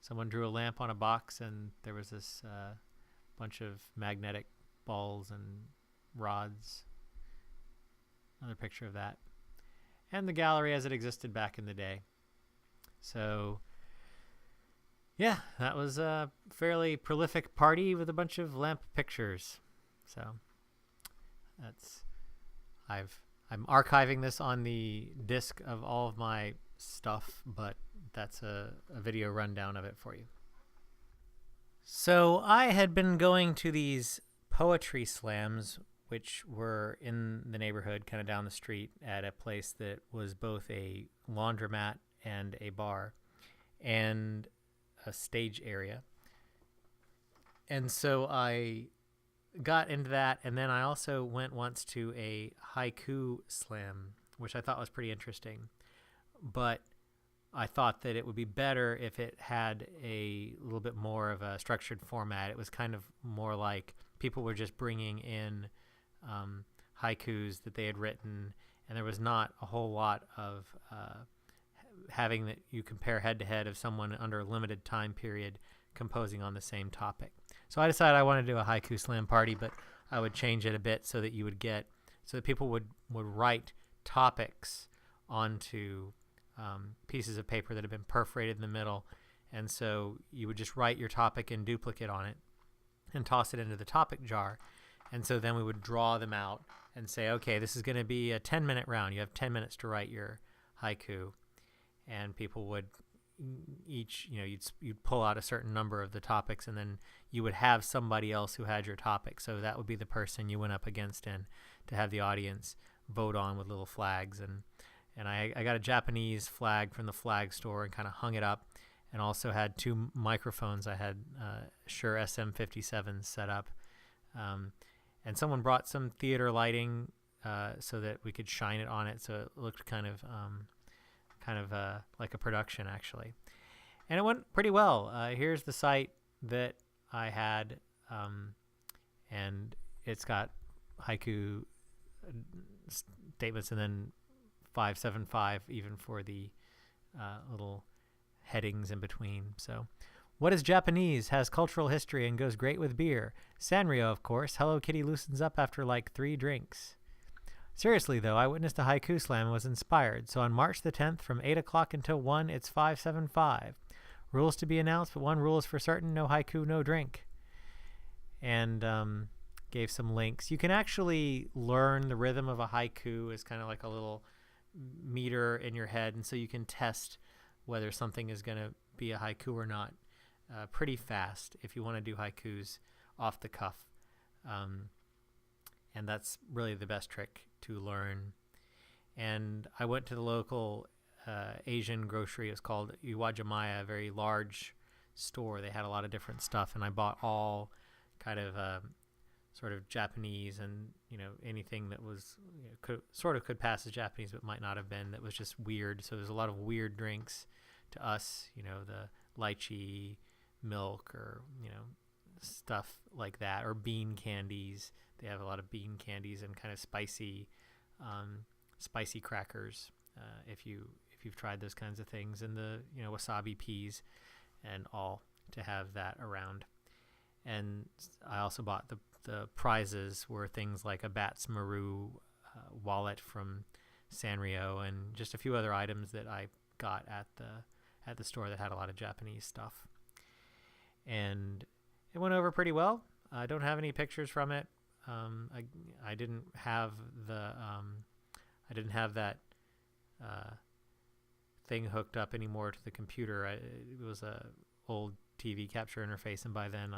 Someone drew a lamp on a box, and there was this bunch of magnetic balls and rods. Another picture of that. And the gallery as it existed back in the day. So, yeah, that was a fairly prolific party with a bunch of lamp pictures. So, I'm archiving this on the disk of all of my stuff, but that's a video rundown of it for you. So I had been going to these poetry slams, which were in the neighborhood, kind of down the street, at a place that was both a laundromat and a bar and a stage area. And so I got into that, and then I also went once to a haiku slam, which I thought was pretty interesting. But I thought that it would be better if it had a little bit more of a structured format. It was kind of more like people were just bringing in haikus that they had written, and there was not a whole lot of having that you compare head to head of someone under a limited time period composing on the same topic. So I decided I wanted to do a haiku slam party, but I would change it a bit so that you would get, so that people would write topics onto pieces of paper that have been perforated in the middle. And so you would just write your topic in duplicate on it and toss it into the topic jar. And so then we would draw them out and say, okay, this is going to be a 10-minute round. You have 10 minutes to write your haiku. And people would each, you'd pull out a certain number of the topics, and then you would have somebody else who had your topic. So that would be the person you went up against, and to have the audience vote on with little flags. And I got a Japanese flag from the flag store and kind of hung it up, and also had two microphones. I had Shure SM57s set up. And someone brought some theater lighting so that we could shine it on it, so it looked kind of like a production, actually. And it went pretty well. Here's the site that I had, and it's got haiku statements, and then 575 even for the little headings in between. So, what is Japanese, has cultural history, and goes great with beer? Sanrio, of course. Hello Kitty loosens up after like 3 drinks. Seriously, though, I witnessed a haiku slam and was inspired. So on March the 10th from 8 o'clock until 1, it's 575. Rules to be announced, but one rule is for certain: no haiku, no drink. And gave some links. You can actually learn the rhythm of a haiku as kind of like a little meter in your head, and so you can test whether something is going to be a haiku or not pretty fast if you want to do haikus off the cuff. And that's really the best trick to learn. And I went to the local Asian grocery. It was called Iwajimaya, a very large store. They had a lot of different stuff, and I bought all kind of sort of Japanese, and anything that was could pass as Japanese but might not have been, that was just weird. So there's a lot of weird drinks to us, the lychee milk, or stuff like that, or bean candies. They have a lot of bean candies and kind of spicy crackers, if you've tried those kinds of things, and the wasabi peas and all, to have that around. And I also bought the prizes were things like a Bats Maru wallet from Sanrio, and just a few other items that I got at the store that had a lot of Japanese stuff. And it went over pretty well. I don't have any pictures from it. I didn't have that thing hooked up anymore to the computer. It was a old TV capture interface, and by then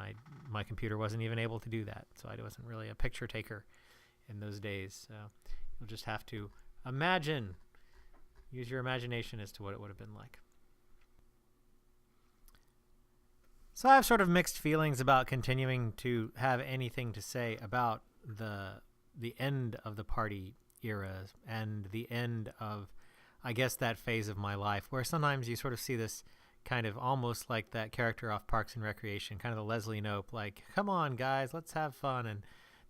my computer wasn't even able to do that, so I wasn't really a picture taker in those days. So you'll just have to use your imagination as to what it would have been like. So I have sort of mixed feelings about continuing to have anything to say about the end of the party era and the end of, I guess, that phase of my life, where sometimes you sort of see this kind of almost like that character off Parks and Recreation, kind of the Leslie Knope, like, come on, guys, let's have fun, and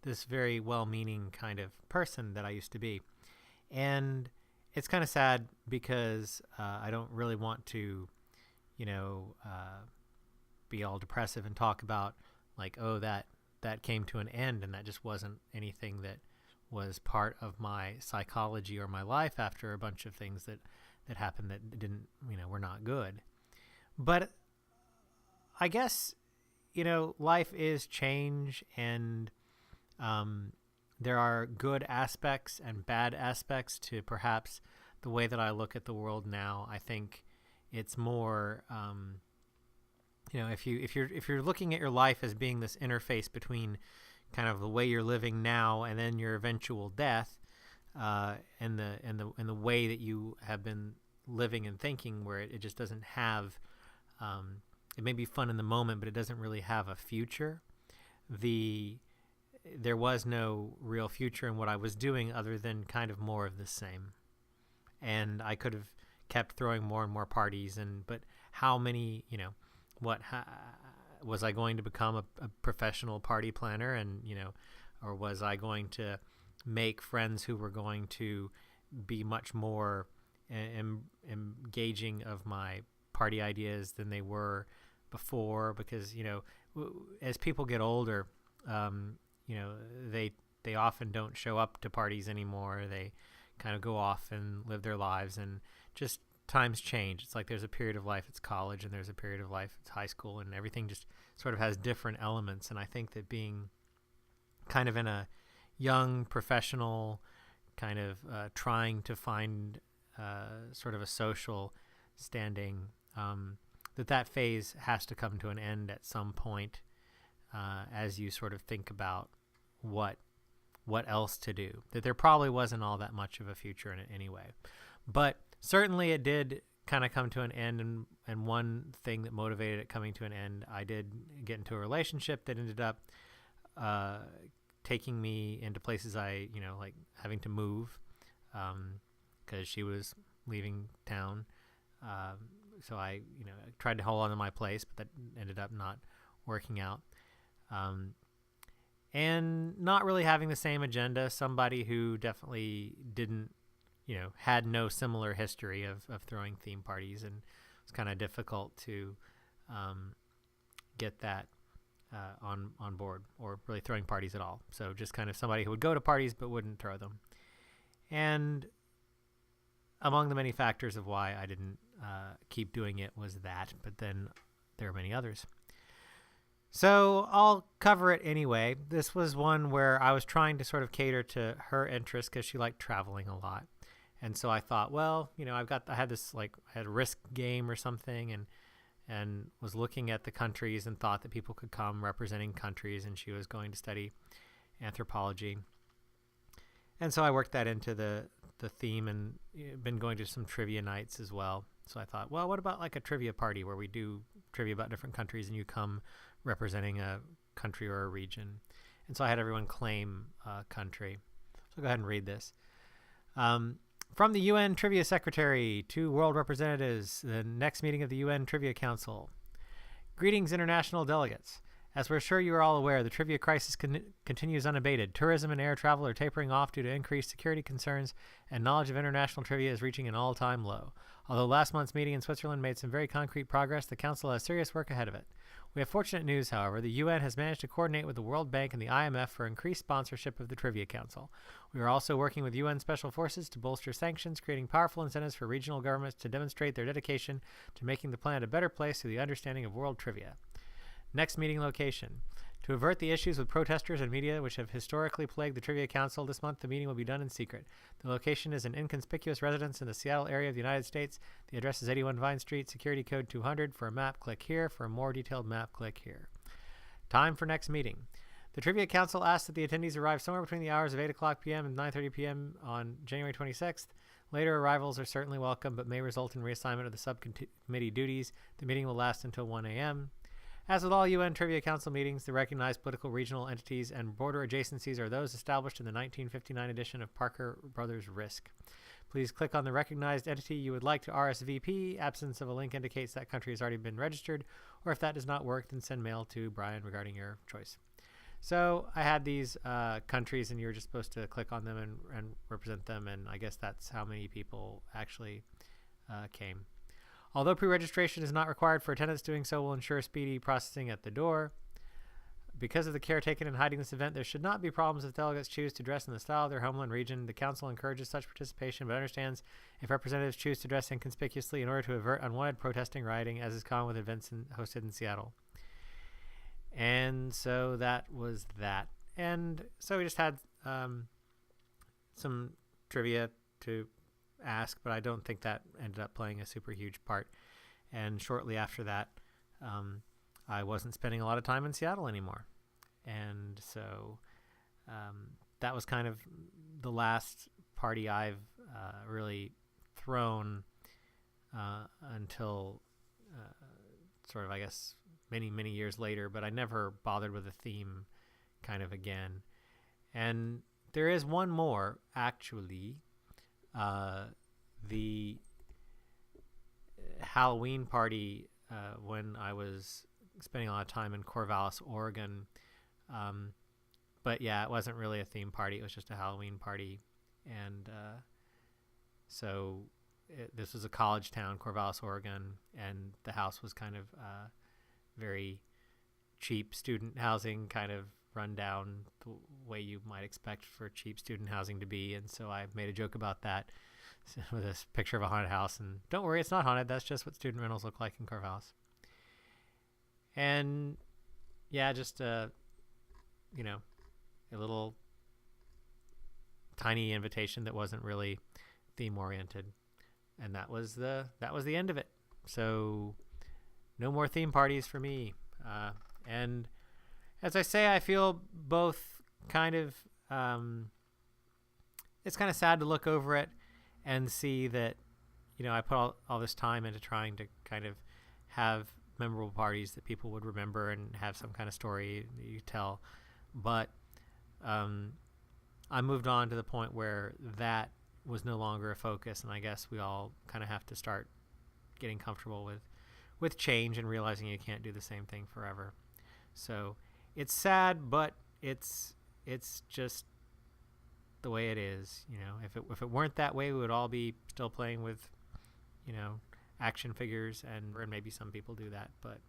this very well-meaning kind of person that I used to be. And it's kind of sad because I don't really want to, be all depressive and talk about like, oh, that came to an end, and that just wasn't anything that was part of my psychology or my life after a bunch of things that happened that didn't, were not good. But I guess, life is change, and there are good aspects and bad aspects to perhaps the way that I look at the world now. I think it's more, if you're looking at your life as being this interface between kind of the way you're living now and then your eventual death, and the way that you have been living and thinking, where it just doesn't have, it may be fun in the moment, but it doesn't really have a future. There was no real future in what I was doing other than kind of more of the same. And I could have kept throwing more and more parties, but how many, was I going to become a professional party planner, and, or was I going to make friends who were going to be much more engaging of my party ideas than they were before? Because, as people get older, they often don't show up to parties anymore. They kind of go off and live their lives, and just times change. It's like there's a period of life, it's college, and there's a period of life, it's high school, and everything just sort of has different elements. And I think that being kind of in a young professional kind of trying to find sort of a social standing, that phase has to come to an end at some point, as you sort of think about what else to do. That there probably wasn't all that much of a future in it anyway. But certainly it did kind of come to an end, and one thing that motivated it coming to an end, I did get into a relationship that ended up taking me into places I, like having to move, because she was leaving town. So I, tried to hold on to my place, but that ended up not working out. And not really having the same agenda, somebody who definitely didn't, had no similar history of throwing theme parties, and it's kind of difficult to get that on board, or really throwing parties at all. So just kind of somebody who would go to parties but wouldn't throw them. And among the many factors of why I didn't keep doing it was that, but then there are many others. So I'll cover it anyway. This was one where I was trying to sort of cater to her interests because she liked traveling a lot. And so I thought, well, I had this, I had a risk game or something, and was looking at the countries and thought that people could come representing countries, and she was going to study anthropology. And so I worked that into the theme, and been going to some trivia nights as well. So I thought, well, what about like a trivia party where we do trivia about different countries and you come representing a country or a region? And so I had everyone claim a country. So go ahead and read this. From the UN Trivia Secretary to World Representatives, the next meeting of the UN Trivia Council. Greetings, international delegates. As we're sure you are all aware, the trivia crisis continues unabated. Tourism and air travel are tapering off due to increased security concerns, and knowledge of international trivia is reaching an all-time low. Although last month's meeting in Switzerland made some very concrete progress, the Council has serious work ahead of it. We have fortunate news, however. The UN has managed to coordinate with the World Bank and the IMF for increased sponsorship of the Trivia Council. We are also working with UN Special Forces to bolster sanctions, creating powerful incentives for regional governments to demonstrate their dedication to making the planet a better place through the understanding of world trivia. Next meeting location. To avert the issues with protesters and media which have historically plagued the Trivia Council, this month the meeting will be done in secret. The location is an inconspicuous residence in the Seattle area of the United States. The address is 81 Vine Street, security code 200. For a map, click here. For a more detailed map, click here. Time for next meeting. The Trivia Council asks that the attendees arrive somewhere between the hours of 8 o'clock p.m. and 9:30 p.m. on January 26th. Later arrivals are certainly welcome, but may result in reassignment of the subcommittee duties. The meeting will last until 1 a.m. As with all UN Trivia Council meetings, the recognized political regional entities and border adjacencies are those established in the 1959 edition of Parker Brothers Risk. Please click on the recognized entity you would like to RSVP. Absence of a link indicates that country has already been registered, or if that does not work, then send mail to Brian regarding your choice. So I had these countries, and you were just supposed to click on them and represent them, and I guess that's how many people actually came. Although pre-registration is not required for attendance, doing so will ensure speedy processing at the door. Because of the care taken in hiding this event, there should not be problems if delegates choose to dress in the style of their homeland region. The council encourages such participation, but understands if representatives choose to dress inconspicuously in order to avert unwanted protesting, rioting, as is common with events hosted in Seattle. And so that was that. And so we just had some trivia to ask, but I don't think that ended up playing a super huge part. And shortly after that, I wasn't spending a lot of time in Seattle anymore. And so that was kind of the last party I've really thrown until sort of, I guess, many, many years later. But I never bothered with a theme kind of again. And there is one more, actually. The Halloween party when I was spending a lot of time in Corvallis, Oregon. But yeah, it wasn't really a theme party. It was just a Halloween party. And so this was a college town, Corvallis, Oregon, and the house was kind of very cheap student housing, kind of run down the way you might expect for cheap student housing to be. And so I made a joke about that with this picture of a haunted house. And don't worry, it's not haunted. That's just what student rentals look like in Corvallis. And yeah, just a little tiny invitation that wasn't really theme oriented, and that was the end of it. So no more theme parties for me. And as I say, I feel both kind of it's kind of sad to look over it and see that I put all this time into trying to kind of have memorable parties that people would remember and have some kind of story that you tell. But I moved on to the point where that was no longer a focus, and I guess we all kind of have to start getting comfortable with change and realizing you can't do the same thing forever. So it's sad, but it's just the way it is. If it weren't that way, we would all be still playing with action figures, and maybe some people do that, but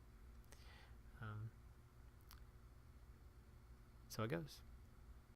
so it goes.